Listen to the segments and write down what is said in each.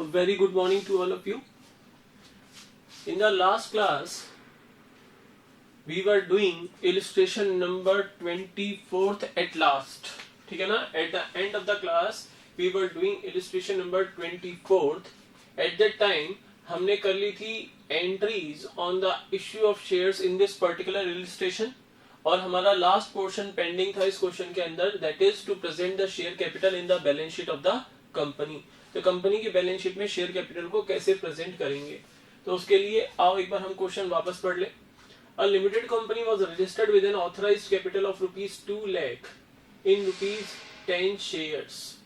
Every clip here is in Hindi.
A very good morning to all of you. In the last class, we were doing illustration number 24th at last. ठीक है ना? At the end of the class, we were doing illustration number 24th. At that time, हमने कर ली थी entries on the issue of shares in this particular illustration. और हमारा लास्ट पोर्शन पेंडिंग था इस क्वेश्चन के अंदर, that is to present the share capital in the balance sheet of the company. तो कंपनी की बैलेंस शीट में शेयर कैपिटल को कैसे प्रेजेंट करेंगे, तो उसके लिए आओ एक बार हम क्वेश्चन वापस पढ़ ले. A limited company was registered with an authorised capital of ₹2 lakh in ₹10 shares.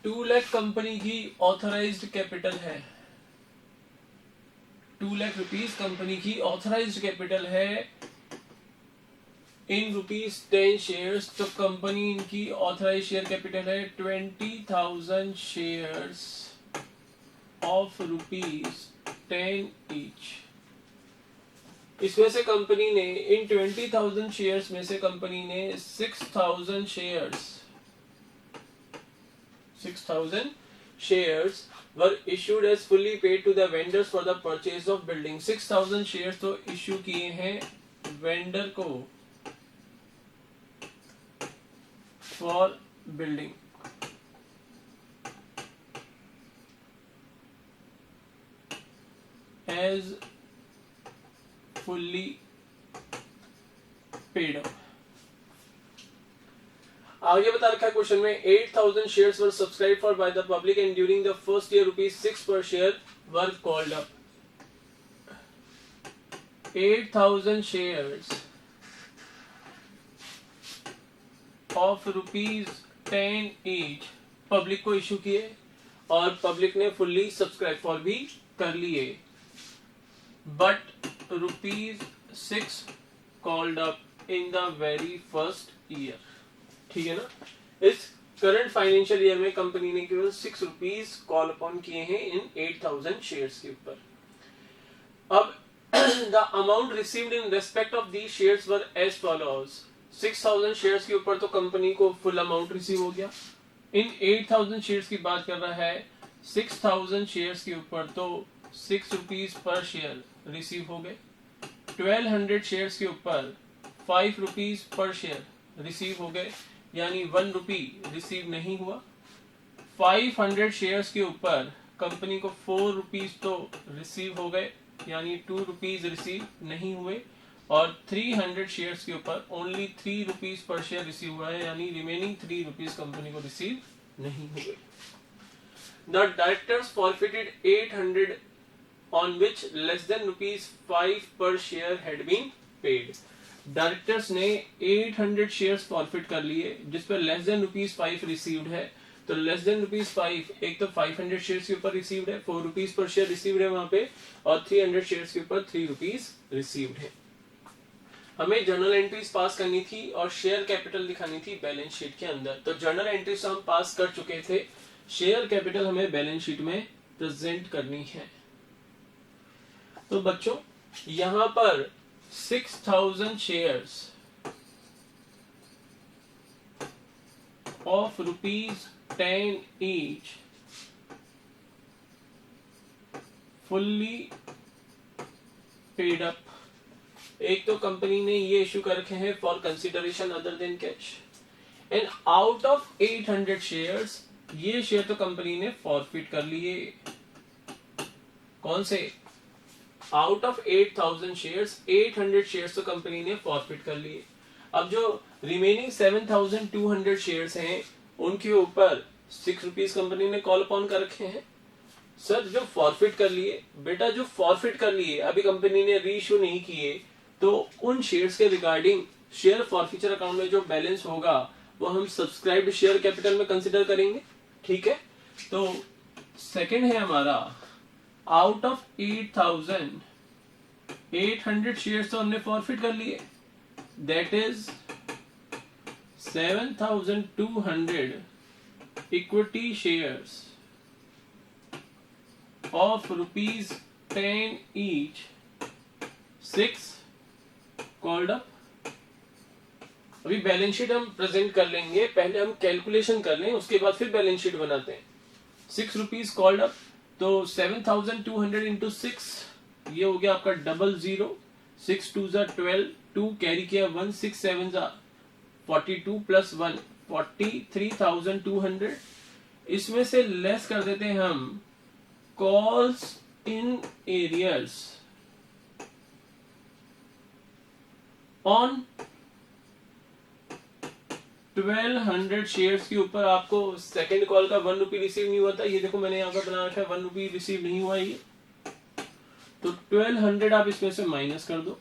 2 lakh company की ऑथराइज्ड कैपिटल है, 2 लाख रुपीस कंपनी की ऑथराइज्ड कैपिटल है इन ₹10 शेयर्स. तो कंपनी इनकी ऑथराइज शेयर कैपिटल है 20,000 शेयर्स ऑफ ₹10 ईच. इसमें से कंपनी ने इन 20,000 शेयर्स में से कंपनी ने 6,000 shares were issued as fully paid to the vendors for the purchase of building. 6,000 shares तो इश्यू किए हैं वेंडर को for building. As fully paid up. आगे बता रखा है क्वेश्चन में 8,000 shares were subscribed for by the public and during the first year ₹6 per share were called up. 8,000 shares of ₹10 each public को इशू किए और पब्लिक ने फुल्ली सब्सक्राइब फॉर भी कर लिए. But ₹6 called up in the very first year. ठीक है ना? इस करंट फाइनेंशियल ईयर में कंपनी ने केवल ₹6 कॉल अपॉन किए हैं इन 8,000 शेयर्स के ऊपर. अब the amount received in respect of the shares were as follows. 6,000 shares के ऊपर तो कंपनी को फुल अमाउंट रिसीव हो गया. इन 8,000 शेयर्स की बात कर रहा है. 6,000 शेयर्स के ऊपर तो ₹6 पर शेयर रिसीव हो गए. 1,200 शेयर्स के ऊपर ₹5 पर शेयर रिसीव हो गए, यानी ₹1 रिसीव नहीं हुआ. 500 शेयर्स के ऊपर कंपनी को ₹4 तो रिसीव हो गए, यानी ₹2 रिसीव नहीं हुए. और 300 शेयर्स के ऊपर ओनली ₹3 पर शेयर रिसीव हुआ है, यानी रिमेनिंग ₹3 कंपनी को रिसीव नहीं हुए. The directors forfeited 800 on which less than ₹5 per share had been paid. Directors ने 800 शेयर्स फॉरफिट कर लिए जिस पर लेस देन ₹5 रिसीव्ड है. तो लेस देन ₹5, एक तो 500 शेयर्स के ऊपर रिसीव्ड है, ₹4 पर शेयर रिसीव्ड है वहां पे, और 300 शेयर्स के ऊपर ₹3 रिसीव्ड है. हमें जर्नल एंट्रीज पास करनी थी और शेयर कैपिटल दिखानी थी बैलेंस शीट के अंदर. तो जर्नल एंट्रीज हम पास कर चुके थे, शेयर कैपिटल हमें बैलेंस शीट में प्रेजेंट करनी है. तो बच्चों यहां पर 6,000 shares of ₹10 each fully paid up. एक तो कंपनी ने ये इशू कर रखे हैं for consideration other than cash. And out of 800 shares, ये शेयर तो कंपनी ने फॉरफिट कर लिए. कौन से? आउट ऑफ 8,000 शेयर्स 800 शेयर्स तो कंपनी ने फॉरफिट कर लिए. अब जो रिमेनिंग 7,200 शेयर्स हैं उनके ऊपर ₹6 कंपनी ने कॉल अपॉन कर रखे हैं. सर जो फॉरफिट कर लिए, बेटा जो फॉरफिट कर लिए अभी कंपनी ने री इशू नहीं किए, तो उन शेयर्स के रिगार्डिंग शेयर फॉरफिचर अकाउंट में जो बैलेंस होगा वो हम सब्सक्राइब्ड शेयर कैपिटल में कंसीडर करेंगे. ठीक है? तो सेकंड है हमारा आउट ऑफ 8,000 800 शेयर्स तो हमने फॉरफिट कर लिए, that is 7,200 equity shares of ₹10 each, 6 called up. अभी बैलेंस शीट हम प्रेजेंट कर लेंगे, पहले हम कैलकुलेशन कर लें, उसके बाद फिर बैलेंस शीट बनाते हैं. ₹6 कॉल्ड अप, तो 7,200 इंटू 6, ये हो गया आपका 00, 6 2 जा 12, 2 कैरी किया 1, 6 7 जा 42 प्लस 1 43,200। इसमें से लेस कर देते हैं हम calls in arrears on 1200 shares के ऊपर। आपको सेकंड कॉल का ₹1 रिसीव नहीं हुआ था, ये देखो मैंने यहाँ पर बना रखा है, ₹1 रिसीव नहीं हुआ ये, तो 1200 आप इसमें से माइनस कर दो,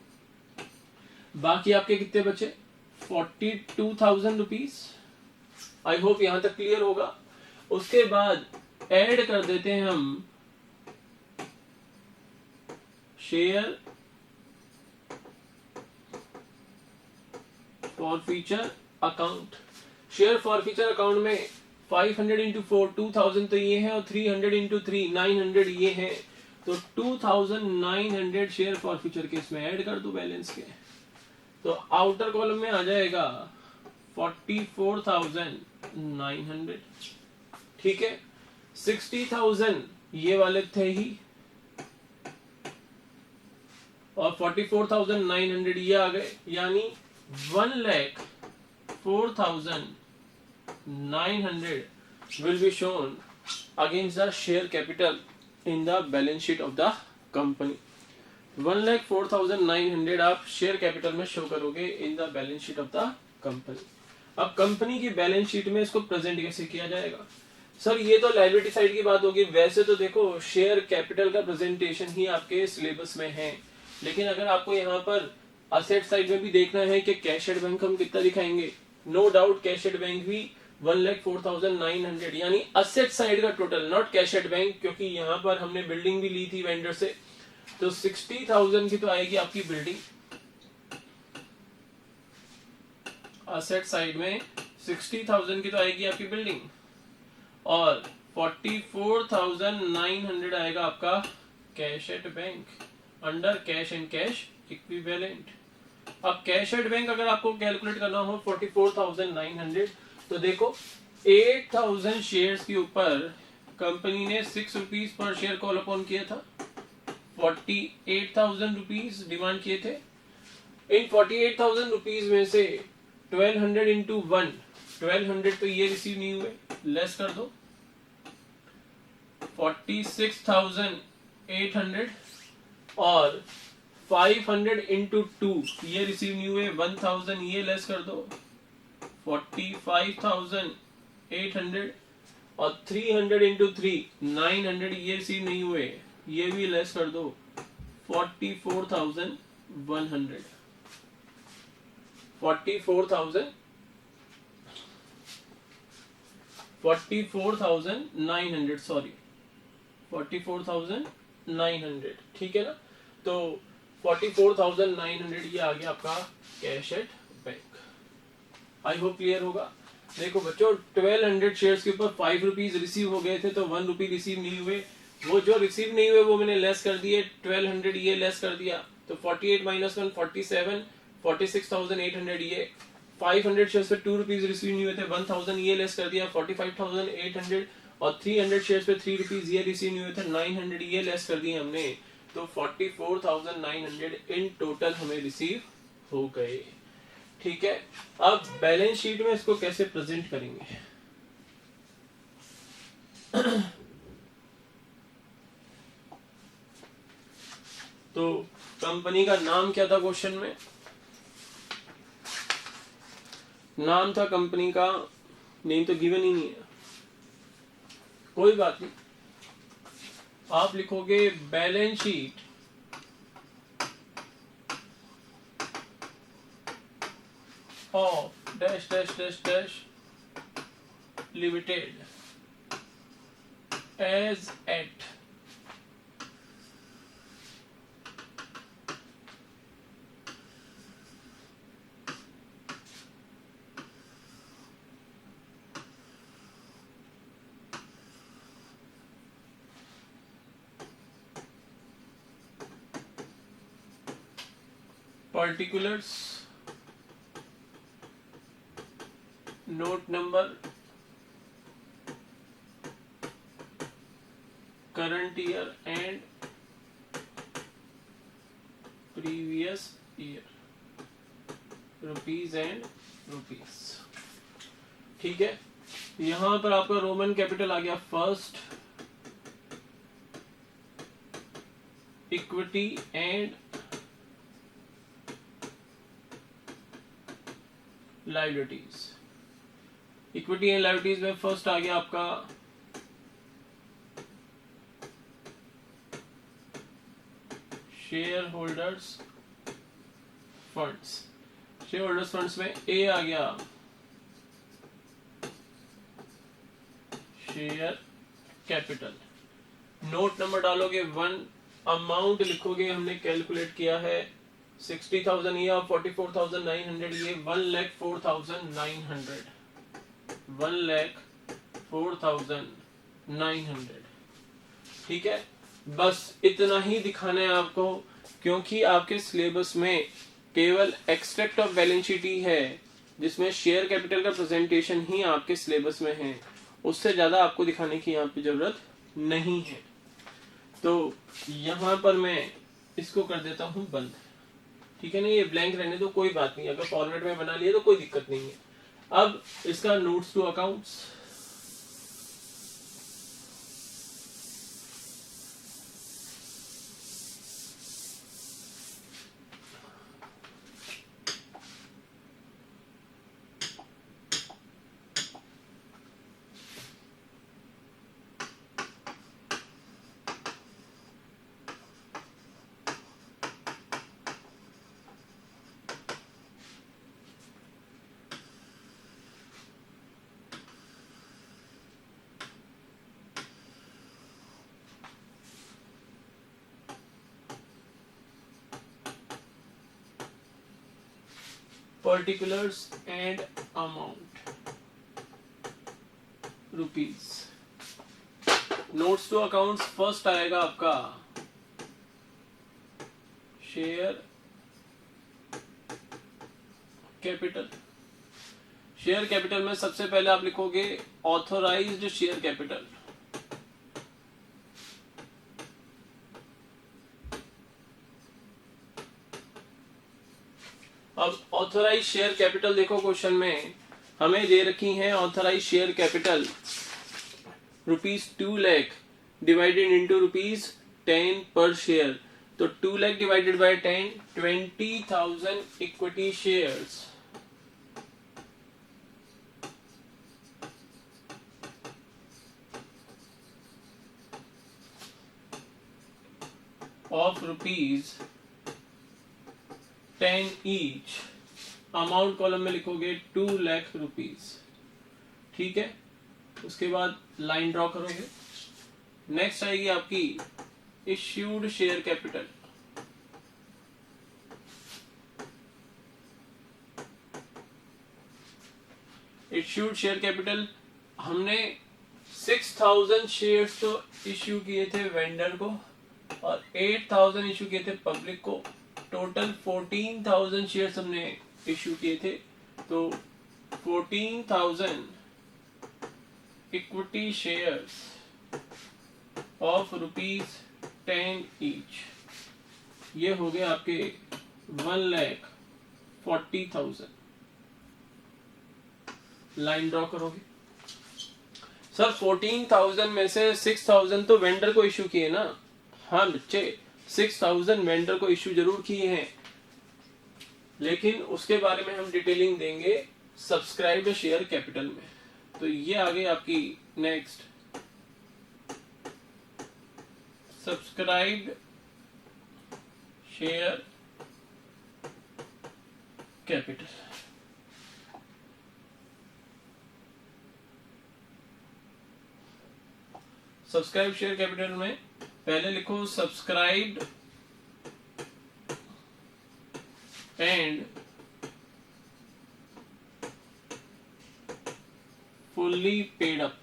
बाकी आपके कितने बचे 42,000 रुपीज। आई होप यहां तक क्लियर होगा। उसके बाद ऐड कर देते हैं हम share for future account. Share for future account में 500 इंटू 4 2000 तो ये है, और 300 इंटू 3 900 ये है, तो 2900 शेयर फॉर फ्यूचर के इसमें ऐड कर दो बैलेंस के, तो आउटर कॉलम में आ जाएगा 44,900। ठीक है, 60,000 ये वाले थे ही, और 44,900 ये आ गए, यानी 1,04,900 will be shown against the share capital in the balance sheet of the company। 1,04,900 आप शेयर कैपिटल में शो करोगे इन the balance sheet of the company. अब कंपनी की बैलेंस शीट में इसको प्रेजेंट कैसे किया जाएगा? सर ये तो लायबिलिटी साइड की बात होगी, वैसे तो देखो शेयर कैपिटल का प्रेजेंटेशन ही आपके सिलेबस में है, लेकिन अगर आपको यहाँ पर असेट साइड में भी देखना है कि कैश एट बैंक हम कितना दिखाएंगे, no doubt cash at bank भी 1,04,900, यानी असेट साइड का total, not cash at bank, क्योंकि यहाँ पर हमने बिल्डिंग भी ली थी वेंडर से, तो 60,000 की तो आएगी आपकी बिल्डिंग असेट साइड में, 60,000 की तो आएगी आपकी बिल्डिंग, और 44,900 आएगा आपका cash at bank under cash and cash equivalent. अब कैश एट बैंक अगर आपको कैलकुलेट करना हो 44,900, तो देखो 8,000 शेयर्स के ऊपर कंपनी ने ₹6 पर शेयर कॉल अपॉन किया था, 48,000 रुपीज डिमांड किए थे। इन 48,000 रुपीज में से 1200 इंटू 1, 1200 तो ये रिसीव नहीं हुए, लेस कर दो 46,800, और 500 इंटू 2 ये रिसीव नहीं हुए, 1000 ये लेस कर दो 45,800, और 300 इंटू 3 900 ये रिसीव नहीं हुए, ये भी लेस कर दो 44,100, 44,900 सॉरी 44,900, ठीक है ना। तो 44,900 ये आ गया आपका cash at bank. I hope clear होगा। देखो बच्चों 1200 शेयर्स के ऊपर ₹5 रिसीव हो गए थे, तो ₹1 रिसीव नहीं हुए, वो जो रिसीव नहीं हुए वो मैंने लेस कर दिए, 1200 ये लेस कर दिया, तो 48 माइनस 1 47, 46,800 ये, 500 शेयर्स पे ₹2 रिसीव नहीं हुए थे, 1000 ये लेस कर दिया, 45,800, और 300 शेयर्स पे ₹3 ये रिसीव नहीं हुए थे, 900 ये लेस कर दिए हमने, तो 44,900 इन टोटल हमें रिसीव हो गए। ठीक है, अब बैलेंस शीट में इसको कैसे प्रेजेंट करेंगे? तो कंपनी का नाम क्या था क्वेश्चन में? नाम था कंपनी का, नेम तो गिवन ही नहीं है, कोई बात नहीं, आप लिखोगे balance sheet of dash dash dash dash limited as at particulars, note number current year and previous year, rupees and rupees। ठीक है, यहां पर आपका रोमन कैपिटल आ गया first, equity and liabilities. Equity and liabilities में फर्स्ट आ गया आपका share holders funds. Share holders funds में ए आ गया शेयर कैपिटल। नोट नंबर डालोगे 1, अमाउंट लिखोगे, हमने कैलकुलेट किया है 60,000 ये और 44,900 ये 1,04,900, 1,04,900। ठीक है, बस इतना ही दिखाना है आपको, क्योंकि आपके सिलेबस में केवल एक्सट्रैक्ट ऑफ बैलेंस शीट ही है जिसमें शेयर कैपिटल का प्रेजेंटेशन ही आपके सिलेबस में है, उससे ज्यादा आपको दिखाने की यहाँ पे जरूरत नहीं है। तो यहाँ पर मैं इसको कर देता हूँ बंद। ठीक है ना, ये ब्लैंक रहने दो, कोई बात नहीं, अगर फॉर्मेट में बना लिया तो कोई दिक्कत नहीं है। अब इसका notes to accounts, particulars and amount rupees. Notes to accounts first आएगा आपका शेयर कैपिटल। शेयर कैपिटल में सबसे पहले आप लिखोगे ऑथोराइज्ड शेयर कैपिटल। अब ऑथोराइज शेयर कैपिटल देखो, क्वेश्चन में हमें दे रखी है authorise share capital ₹2 lakh divided into ₹10 per share. तो 2 lakh divided by 10, 20,000 equity shares. Of ₹10 each. Amount column में लिखोगे 2 लाख रुपीज। ठीक है, उसके बाद लाइन ड्रॉ करोगे। नेक्स्ट आएगी आपकी issued share capital. Issued share capital हमने 6,000 शेयर्स तो इश्यू किए थे वेंडर को और 8,000 इश्यू किए थे पब्लिक को। टोटल 14,000 शेयर्स हमने इश्यू किए थे। तो 14,000 इक्विटी शेयर्स ऑफ ₹10 ईच, ये हो गए आपके 1,40,000। लाइन ड्रॉ करोगे। सर 14,000 में से 6,000 तो वेंडर को इश्यू किए ना? हाँ बच्चे, 6,000 वेंडर को इश्यू जरूर किए हैं, लेकिन उसके बारे में हम डिटेलिंग देंगे सब्सक्राइब शेयर कैपिटल में। तो ये आ गई आपकी next subscribed share capital. Subscribe share capital में पहले लिखो subscribed and fully paid up.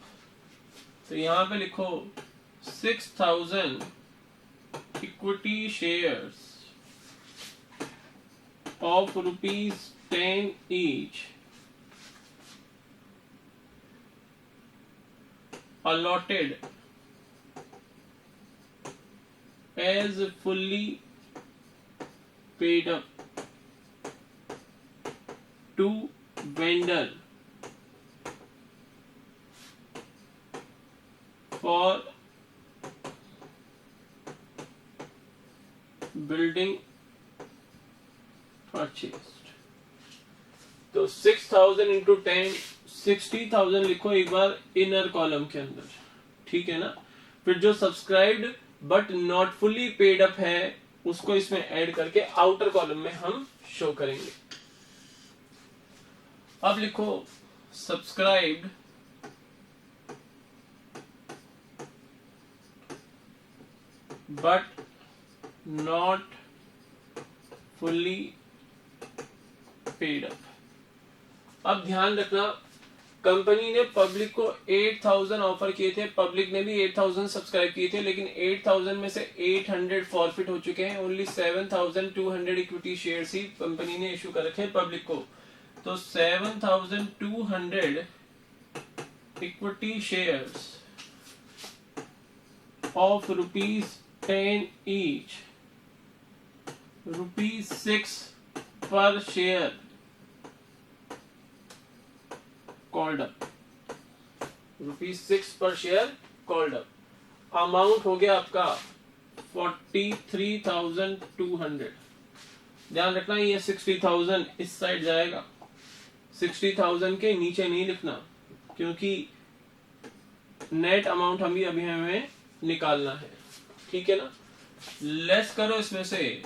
तो यहां पे लिखो 6,000 equity shares of ₹10 each allotted as fully paid up to vendor for building purchased। तो 6000 इंटू 10 60,000 लिखो एक बार इनर कॉलम के अंदर, ठीक है ना। फिर जो subscribed but not fully paid up है उसको इसमें ऐड करके आउटर कॉलम में हम शो करेंगे। अब लिखो subscribed but not fully paid up. अब ध्यान रखना, कंपनी ने पब्लिक को 8000 ऑफर किए थे, पब्लिक ने भी 8000 सब्सक्राइब किए थे, लेकिन 8000 में से 800 फॉरफिट हो चुके हैं। ओनली 7200 इक्विटी शेयर्स ही कंपनी ने इशू कर रखे हैं पब्लिक को। तो 7200 इक्विटी शेयर्स ऑफ ₹10 ईच, ₹6 पर शेयर कॉल्ड अप, ₹6 पर शेयर कॉल्ड अप। अमाउंट हो गया आपका 43,200। ध्यान रखना ये 60,000 इस साइड जाएगा, 60,000 के नीचे नहीं लिखना, क्योंकि नेट अमाउंट अभी हमें निकालना है, ठीक है ना। लेस करो इसमें से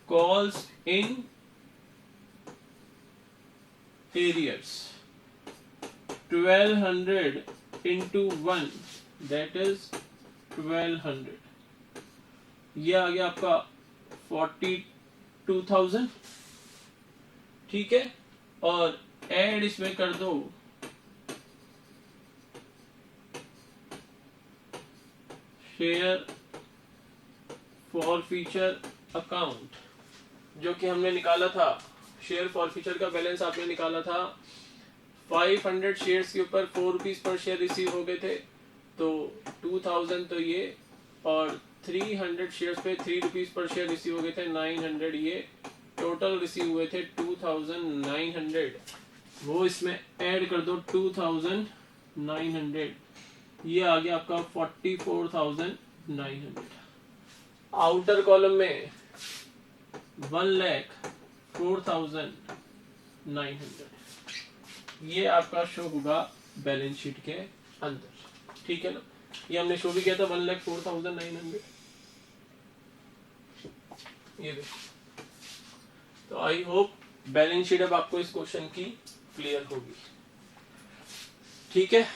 calls in arrears, 1200 into 1 that is 1200। ये आ गया आपका 42,000, ठीक है। और ऐड इसमें कर दो शेयर फॉर फीचर अकाउंट, जो कि हमने निकाला था। शेयर फॉर फीचर का बैलेंस आपने निकाला था, 500 शेयर्स के ऊपर ₹4 पर शेयर रिसीव हो गए थे, तो 2000 तो ये, और 300 शेयर्स पे ₹3 पर शेयर रिसीव हो गए थे, 900 ये, टोटल रिसीव हुए थे 2900। वो इसमें ऐड कर दो 2900, ये आ गया आपका 44,900। आउटर कॉलम में 1,04,900 ये आपका शो होगा बैलेंस शीट के अंदर, ठीक है ना। ये हमने शो भी किया था 1,04,900, ये देखो। तो आई होप बैलेंस शीट अब आपको इस क्वेश्चन की क्लियर होगी, ठीक है।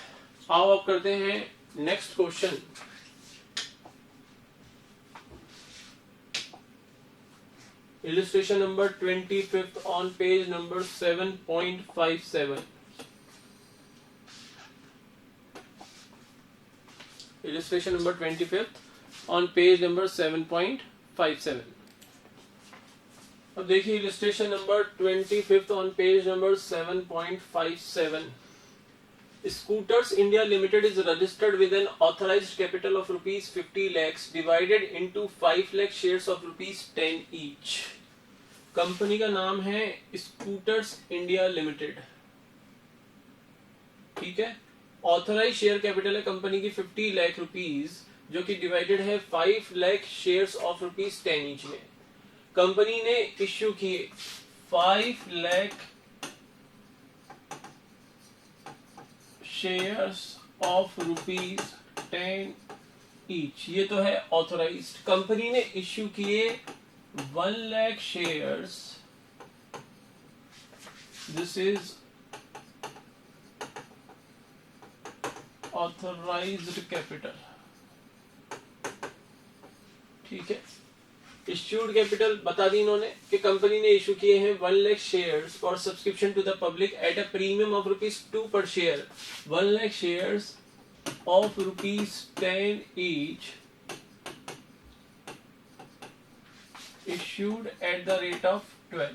आओ अब करते हैं next question. Illustration number 25th on page number 7.57। Illustration number 25th on page number 7.57। अब देखिए illustration number 25th on page number 7.57। Scooters India Limited is registered with an authorized capital of ₹50 lakhs divided into 5 lakh shares of ₹10 each। Company का नाम है स्कूटर्स इंडिया लिमिटेड, ठीक है। ऑथराइज शेयर कैपिटल है कंपनी की ₹50 लाख, जो कि डिवाइडेड है 5 लाख शेयर्स ऑफ ₹10 ईच में। कंपनी ने इश्यू किए 5 लाख शेयर्स ऑफ ₹10 ईच, ये तो है ऑथराइज्ड। कंपनी ने इश्यू किए 1 lakh shares, this is authorised capital, ठीक है। इश्यूड कैपिटल बता दी इन्होंने कि कंपनी ने इशू किए हैं 1 lakh shares for subscription to the public at a premium of ₹2 per share. 1 lakh shares of ₹10 each issued at the rate of 12।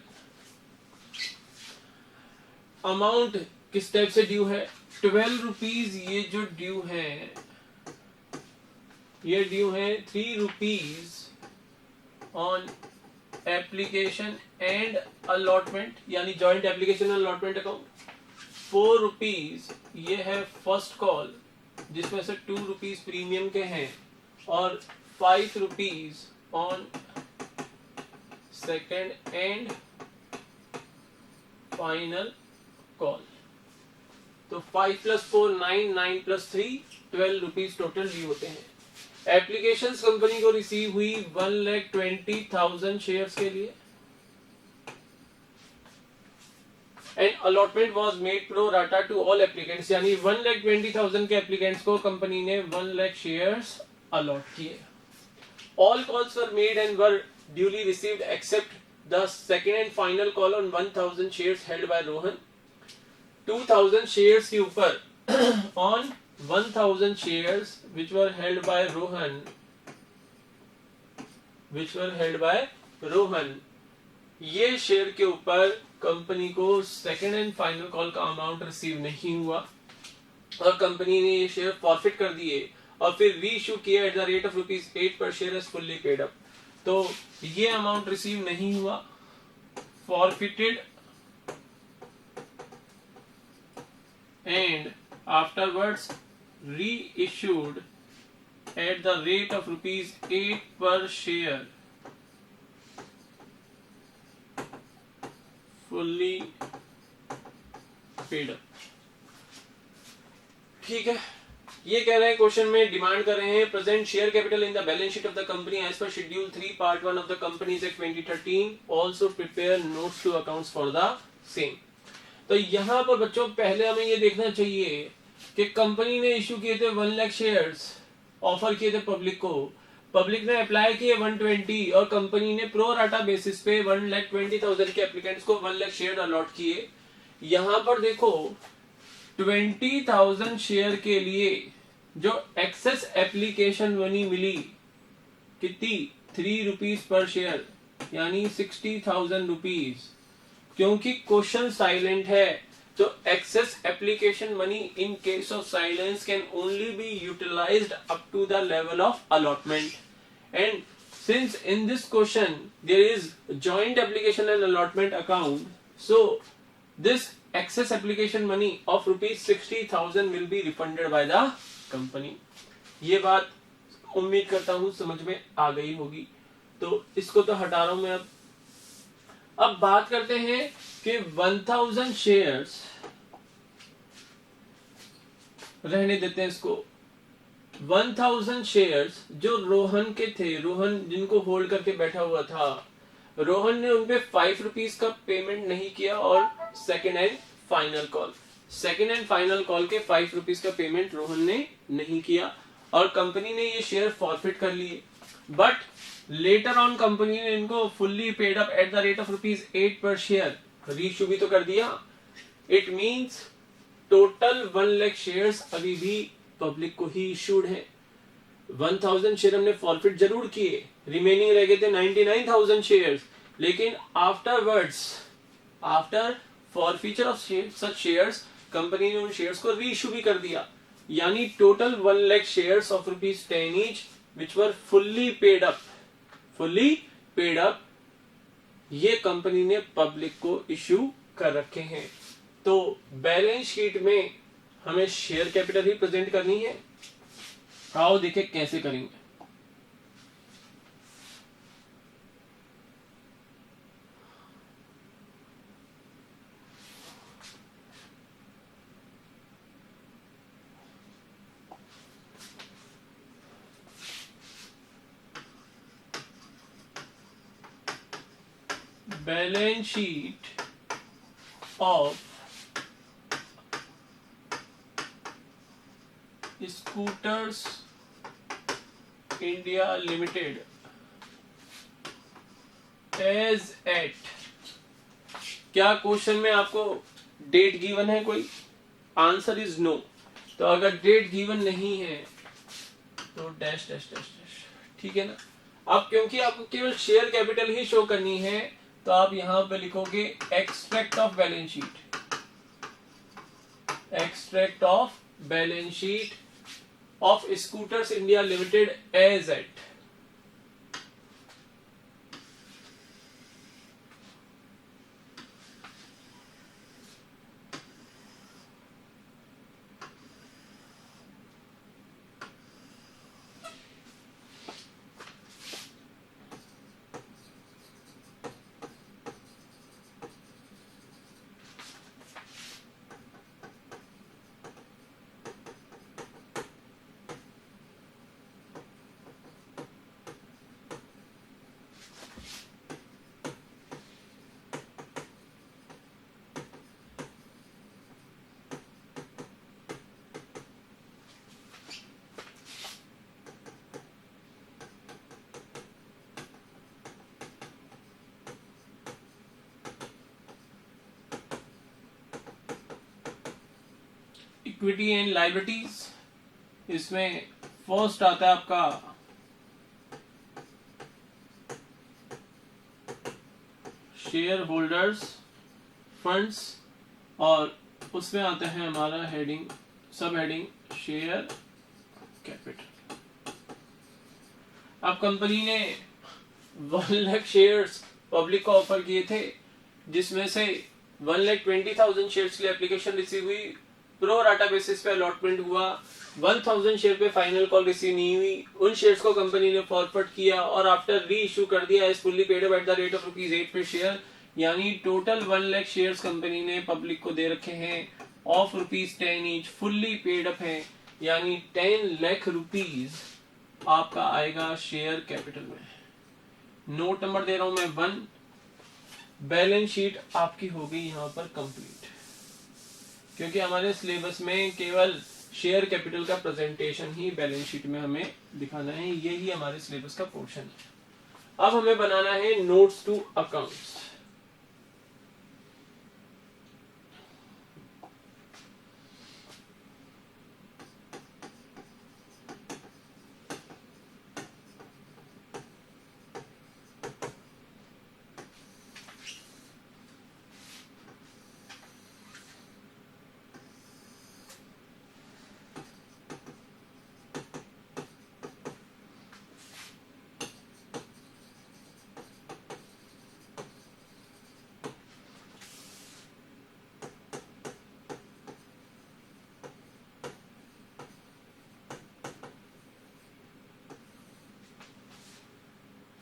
अमाउंट किस टाइप से ड्यू है? ₹12 ये जो ड्यू है ये ड्यू है 3 rupees on application and allotment, यानी joint application and allotment account. 4 rupees ये है फर्स्ट कॉल, जिसमें से 2 रुपीज प्रीमियम के हैं, और 5 rupees on second and final call. तो 5 + 4 9, 9 + 3 12 रुपीज टोटल ड्यू होते हैं। एप्लीकेशंस कंपनी को रिसीव हुई 1,20,000 शेयर्स के लिए, and allotment was made pro rata to all applicants, यानी 1,20,000 के एप्लीकेंट्स को कंपनी ने 1 लाख शेयर्स अलॉट किए। All calls were made and were duly received except the second and final call on 1,000 shares held by Rohan. 2,000 shares के ऊपर on 1,000 shares which were held by Rohan, ये शेयर के ऊपर कंपनी को सेकेंड एंड फाइनल कॉल का अमाउंट रिसीव नहीं हुआ, और कंपनी ने ये शेयर फॉरफिट कर दिए और फिर रीइश्यू किया eight the rate of ₹8 per share as fully paid up. तो ये अमाउंट रिसीव नहीं हुआ, forfeited, and afterwards reissued at the rate of ₹8 per share, fully paid up। ठीक है, ये कह रहे हैं क्वेश्चन में, डिमांड कर रहे हैं present share capital in the balance sheet of the company as per schedule 3 part 1 of the companies act 2013, also prepare notes to accounts for the same. तो यहाँ पर बच्चों पहले हमें ये देखना चाहिए कि कंपनी ने इश्यू किए थे 1 लाख शेयर्स, ऑफर किए थे पब्लिक को, पब्लिक ने अप्लाई किए 120, और कंपनी ने प्रो राटा बेसिस पे 1,20,000 के एप्लीकेंट्स को 1 लाख शेयर अलॉट किए। यहाँ पर देखो 20,000 शेयर के लिए जो एक्सेस एप्लीकेशन मनी मिली कितनी, 3 रुपीज पर शेयर, यानी 60,000 रुपीज। क्योंकि क्वेश्चन साइलेंट है तो excess application money in case of silence can only be utilised up to the level of allotment, and since in this question there is joint application and allotment account, so this excess application money of ₹60,000 will be refunded by the company। ये बात उम्मीद करता हूँ समझ में आ गई होगी, तो इसको तो हटा रहा हूं मैं। अब बात करते हैं कि 1,000 शेयर्स रहने देते हैं इसको। 1,000 शेयर्स जो रोहन के थे, रोहन जिनको होल्ड करके बैठा हुआ था, रोहन ने उनपे 5 रुपीज का पेमेंट नहीं किया, और सेकेंड एंड फाइनल कॉल के 5 रुपीज का पेमेंट रोहन ने नहीं किया, और कंपनी ने ये शेयर फॉरफिट कर लिए। बट लेटर ऑन कंपनी ने इनको fully paid up at the rate of ₹8 per share reissue भी तो कर दिया। It means total 1 lakh shares अभी भी पब्लिक को ही इश्यूड है। 1,000 शेयर हमने फॉरफिट जरूर किए, रिमेनिंग रह गए थे 99,000 शेयर्स, लेकिन after forfeiture of such shares company ने उन शेयर्स को रीइश्यू भी कर दिया, यानी total 1 lakh shares of ₹10 each which were fully paid up, ये कंपनी ने पब्लिक को इश्यू कर रखे हैं। तो बैलेंस शीट में हमें शेयर कैपिटल ही प्रेजेंट करनी है। आओ देखे कैसे करेंगे। Balance sheet of scooters India limited as at, क्या क्वेश्चन में आपको डेट गिवन है कोई? Answer is no. तो अगर डेट गिवन नहीं है तो डैश डैश डैश डैश, ठीक है ना। अब क्योंकि आपको केवल शेयर कैपिटल ही शो करनी है, तो आप यहां पे लिखोगे extract of balance sheet, extract of balance sheet of Scooters India Limited as at equity and liabilities, इसमें फर्स्ट आता है आपका शेयर होल्डर्स फंड्स और उसमें आता है हमारा हेडिंग, सब हेडिंग शेयर कैपिटल। अब कंपनी ने 1 लाख शेयर्स पब्लिक को ऑफर किए थे, जिसमें से 1,20,000 शेयर्स के लिए एप्लीकेशन रिसीव हुई, प्रो राटा बेसिस पे अलॉटमेंट हुआ, 1000 शेयर पे फाइनल कॉल रिसीव नहीं हुई, उन शेयर्स को कंपनी ने फॉरवर्ड किया और आफ्टर री इशू कर दिया as fully paid up at the rate of ₹8 per share. यानी टोटल 1 लाख शेयर्स कंपनी ने पब्लिक को दे रखे हैं of ₹10 each, fully paid up है, यानी 10 लाख रुपीज आपका आएगा शेयर कैपिटल में। नोट नंबर दे रहा हूं मैं 1। बैलेंस शीट आपकी हो गई यहाँ पर कंप्लीट, क्योंकि हमारे सिलेबस में केवल शेयर कैपिटल का प्रेजेंटेशन ही बैलेंस शीट में हमें दिखाना है, यही हमारे सिलेबस का पोर्शन है। अब हमें बनाना है नोट्स टू अकाउंट्स।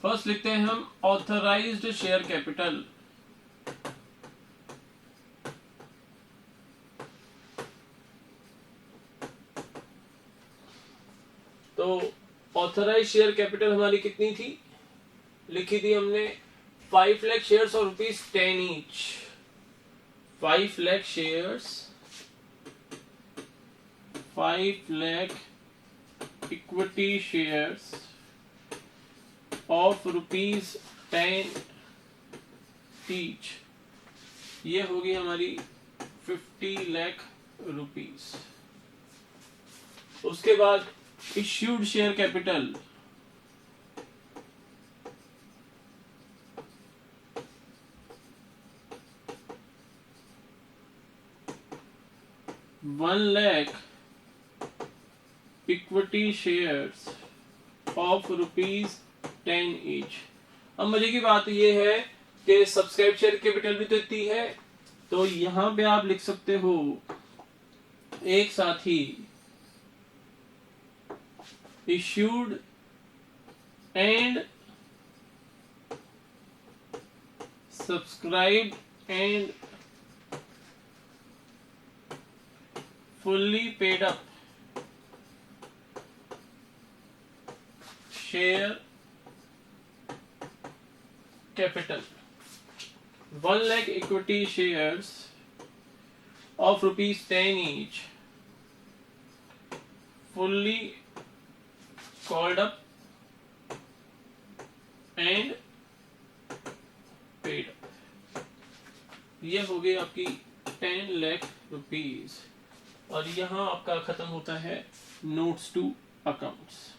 फर्स्ट लिखते हैं हम ऑथराइज्ड शेयर कैपिटल। तो ऑथराइज्ड शेयर कैपिटल हमारी कितनी थी, लिखी थी हमने 5 लाख शेयर्स और ₹10 each. 5 lakh shares, 5 lakh equity shares of ₹10 each, ये होगी हमारी 50 लाख रुपीस। उसके बाद issued share capital, ₹1 lakh equity shares of ₹10 each. अब मजे की बात यह है कि सब्सक्राइब शेयर कैपिटल भी तो इतनी है, तो यहां पे आप लिख सकते हो एक साथ ही issued and subscribed and fully paid up share capital. 1 lakh equity shares of ₹10 each, fully called up and paid up। ये हो गई आपकी 10 लाख रुपीज और यहां आपका खत्म होता है नोट्स टू अकाउंट्स।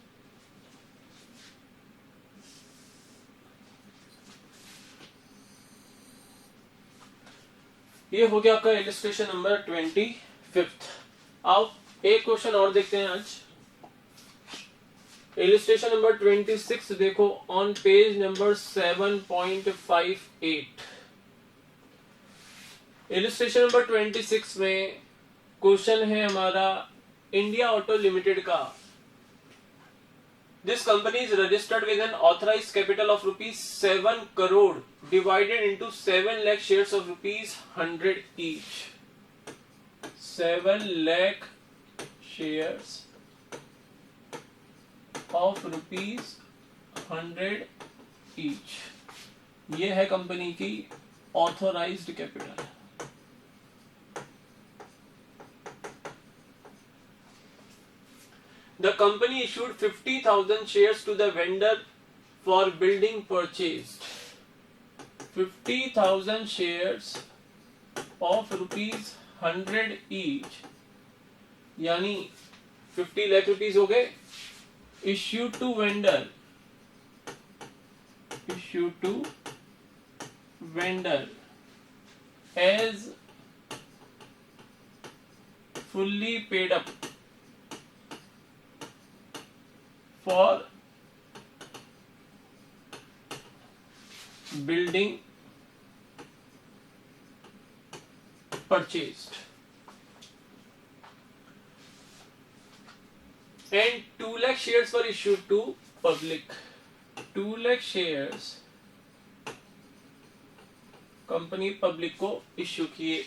ये हो गया आपका इलस्ट्रेशन नंबर 25। अब एक क्वेश्चन और देखते हैं आज। इलिस्ट्रेशन नंबर 26 देखो on page number 7.58। Illustration number 26 में क्वेश्चन है हमारा इंडिया ऑटो लिमिटेड का। This company is registered with an authorised capital of ₹7 crore divided into 7 lakh shares of ₹100 each. 7 lakh shares of ₹100 each, ये है कंपनी की authorised capital. The company issued 50,000 shares to the vendor for building purchased. 50,000 shares of ₹100 each, यानी 50 लाख रुपीस हो गए। Issued to vendor, issued to vendor as fully paid up for building purchased, and 2 lakh shares were issued to public। 2 lakh shares company public को इश्यू किए।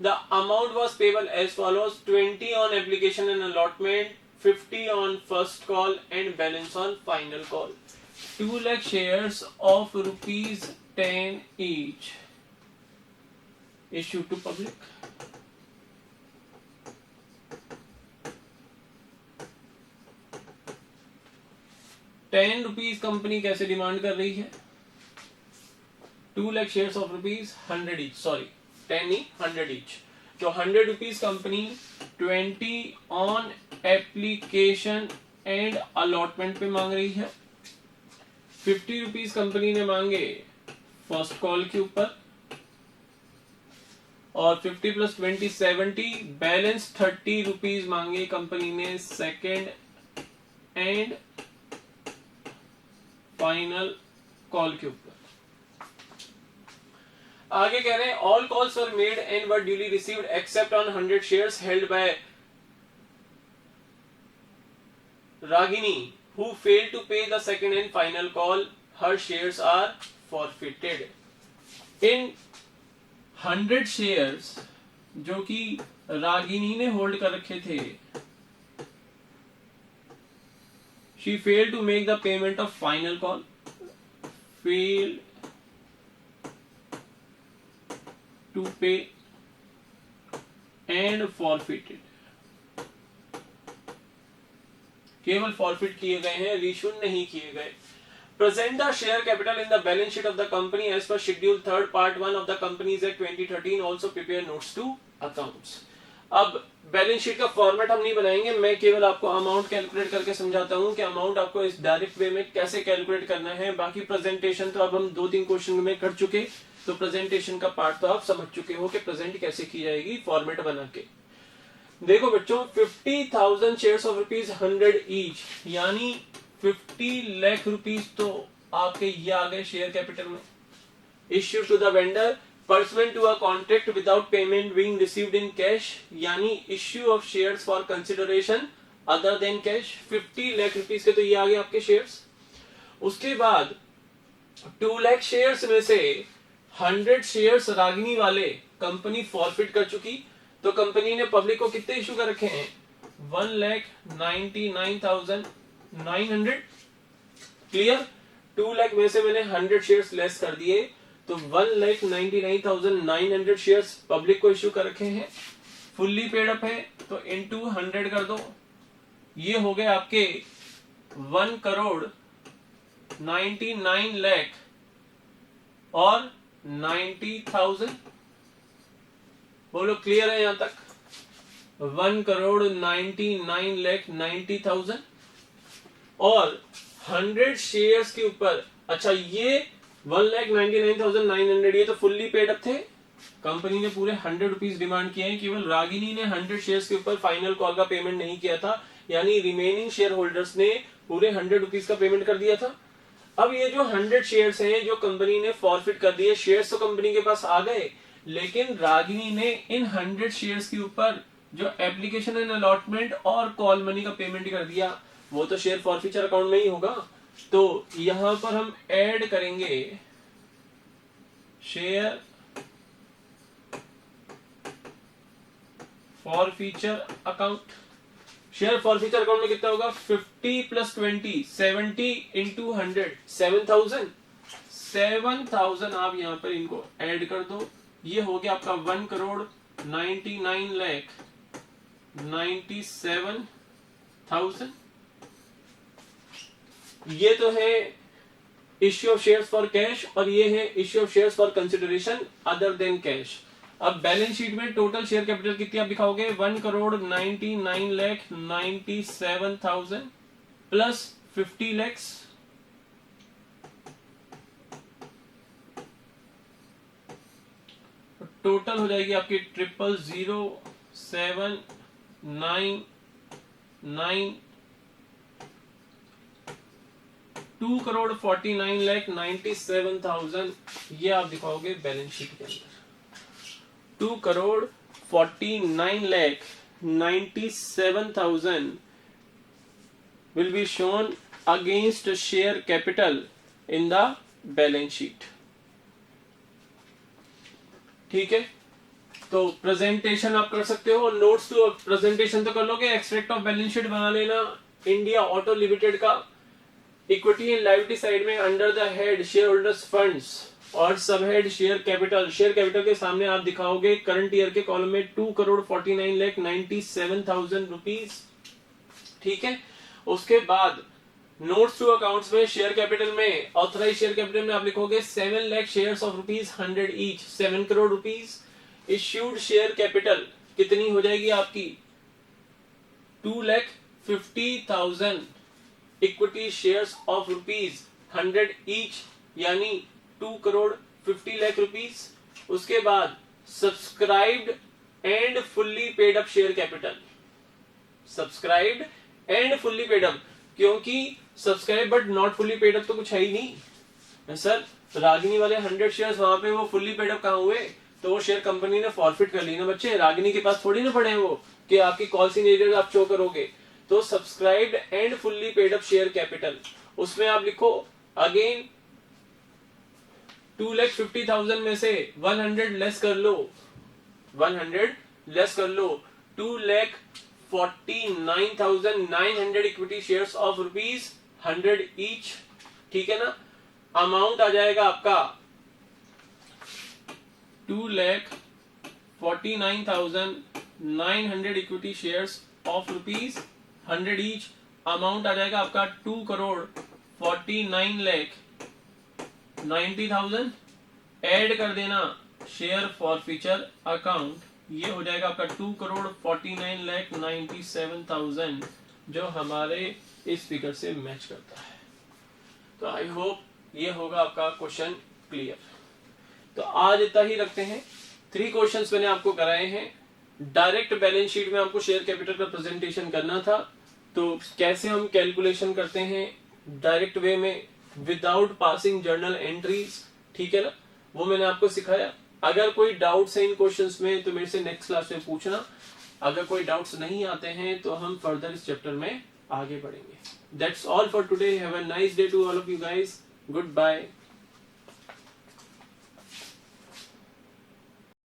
The amount was payable as follows: 20 on application and allotment, 50 on first call and balance on final call। 2 lakh shares of ₹10 each issued to public। ₹10 company कैसे डिमांड कर रही है? 2 lakh shares of ₹100 each, sorry 10 नहीं 100 each। तो ₹100 company 20 on application and allotment पे मांग रही है। ₹50 कंपनी ने मांगे फर्स्ट कॉल के ऊपर, और 50 + 20 70, बैलेंस ₹30 मांगे कंपनी ने सेकेंड एंड फाइनल कॉल के ऊपर। आगे कह रहे हैं all calls were made and were duly received except on 100 shares held bye Ragini who failed to pay the second and final call, her shares are forfeited। In 100 shares जो कि रागिनी ने होल्ड कर रखे थे, she failed to make the payment of final call, failed to pay and forfeited, केवल फॉरफिट किए गए हैं, रीशू नहीं किए गए। Present the share capital in the balance sheet of the company as per schedule 3 part 1 of the companies act 2013। Also prepare notes to accounts. अब बैलेंस शीट का फॉर्मेट हम नहीं बनाएंगे, मैं केवल आपको अमाउंट कैलकुलेट करके समझाता हूं कि अमाउंट आपको इस डायरेक्ट वे में कैसे कैलकुलेट करना है। बाकी प्रेजेंटेशन तो अब हम 2-3 क्वेश्चन में कर चुके, तो प्रेजेंटेशन का पार्ट तो आप समझ चुके हो कि प्रेजेंट कैसे की जाएगी फॉर्मेट बना के। देखो बच्चों 50,000 शेयर्स ऑफ ₹100 ईच, यानी 50 लाख रुपीस तो आपके ये आ गए शेयर कैपिटल में। Issue to the vendor pursuant to a contract without payment being received in cash, यानी issue of shares for consideration other than cash। 50 lakh rupees के तो ये आ गए आपके शेयर्स। उसके बाद 2 लाख शेयर्स में से 100 शेयर्स रागिनी वाले कंपनी फॉरफिट कर चुकी, तो कंपनी ने पब्लिक को कितने इशू कर रखे हैं? 1,99,900। क्लियर? 2 लाख में से मैंने 100 शेयर्स लेस कर दिए, तो 1,99,900 शेयर्स पब्लिक को इश्यू कर रखे हैं, फुल्ली पेड अप है, तो इनटू 100 कर दो, ये हो गए आपके 1,99 लाख और 90,000। बोलो क्लियर है यहां तक? 1,99 लाख 90,000 और 100 शेयर्स के ऊपर। अच्छा, ये 1,99,900 ये तो फुल्ली पेड अप थे, कंपनी ने पूरे ₹100 डिमांड किए हैं, केवल रागिनी ने 100 शेयर्स के ऊपर फाइनल कॉल का पेमेंट नहीं किया था, यानी रिमेनिंग शेयर होल्डर्स ने पूरे 100 रुपीज का पेमेंट कर दिया था। अब ये जो 100 शेयर्स हैं जो कंपनी ने फॉरफिट कर दिए, शेयर्स तो कंपनी के पास आ गए, लेकिन रागिनी ने इन 100 शेयर्स के ऊपर जो एप्लीकेशन एंड अलॉटमेंट और कॉल मनी का पेमेंट कर दिया, वो तो शेयर फॉरफिचर अकाउंट में ही होगा। तो यहां पर हम ऐड करेंगे share forfeiture account. Share forfeiture account में कितना होगा, 50 प्लस 20, 70 इंटू 100, 7000। 7000 आप यहाँ पर इनको ऐड कर दो, ये हो गया आपका 1,99,97,000। ये तो है issue of shares for cash और ये है issue of shares for consideration other than cash. अब बैलेंस शीट में टोटल शेयर कैपिटल कितनी आप दिखाओगे, 1,99,97,000 प्लस 50 lakhs, टोटल हो जाएगी आपकी 000,799, 2,49,97,000 ये आप दिखाओगे बैलेंस शीट के अंदर। 2,49,97,000 will be shown against share capital in the balance sheet। ठीक है, तो प्रेजेंटेशन आप कर सकते हो, नोट्स टू प्रेजेंटेशन तो कर लोगे, एक्सट्रैक्ट ऑफ बैलेंस शीट बना लेना इंडिया ऑटो लिमिटेड का। इक्विटी एंड लायबिलिटी साइड में under the head share holders funds और सब head share capital, share capital के सामने आप दिखाओगे करंट ईयर के कॉलम में 2,49,97,000 रुपीज। ठीक है, उसके बाद नोट्स टू अकाउंट्स में शेयर कैपिटल में ऑथराइज शेयर कैपिटल में आप लिखोगे 7 lakh shares of rupees 100 each, 7 crore rupees. Issued share capital कितनी हो जाएगी आपकी, 2,50,000 equity shares of rupees 100 each, यानी 2,50,00,000 रुपीज। उसके बाद subscribed and fully paid up share capital, subscribed and fully paid up, क्योंकि subscribe but not fully paid up तो कुछ है ही नहीं सर। रागिनी वाले 100 शेयर्स वहां पे वो फुल्ली पेड अप कहां हुए, तो वो शेयर कंपनी ने फॉरफिट कर ली ना बच्चे, रागिनी के पास थोड़ी ना पड़े हैं वो कि आपकी कॉल सिग्नेचर आप शो करोगे। तो subscribed and fully paid up share capital, उसमें आप लिखो अगेन 2,50,000 में से 100 लेस कर लो, 100 लेस कर लो, 2,49,900 equity shares of rupees 100 each. ठीक है ना, अमाउंट आ जाएगा आपका 2,49,900 equity shares of rupees 100 each, amount आ जाएगा आपका 2,49,90,000। ऐड कर देना शेयर फॉरफिचर अकाउंट, ये हो जाएगा आपका 2,49,97,000 जो हमारे इस फिगर से मैच करता है। तो आई होप ये होगा आपका क्वेश्चन क्लियर। तो आज इतना ही रखते हैं। 3 क्वेश्चंस मैंने आपको कराए हैं। डायरेक्ट बैलेंस शीट में आपको शेयर कैपिटल का प्रेजेंटेशन करना था, तो कैसे हम कैलकुलेशन करते हैं डायरेक्ट वे में विदाउट पासिंग जर्नल एंट्रीज, ठीक है ना, वो मैंने आपको सिखाया। अगर कोई डाउट्स है इन क्वेश्चंस में तो मेरे से नेक्स्ट क्लास में पूछना। अगर कोई डाउट्स नहीं आते हैं तो हम फर्दर इस चैप्टर में आगे बढ़ेंगे। That's all for today. Have a nice day to all of you guys. Good bye.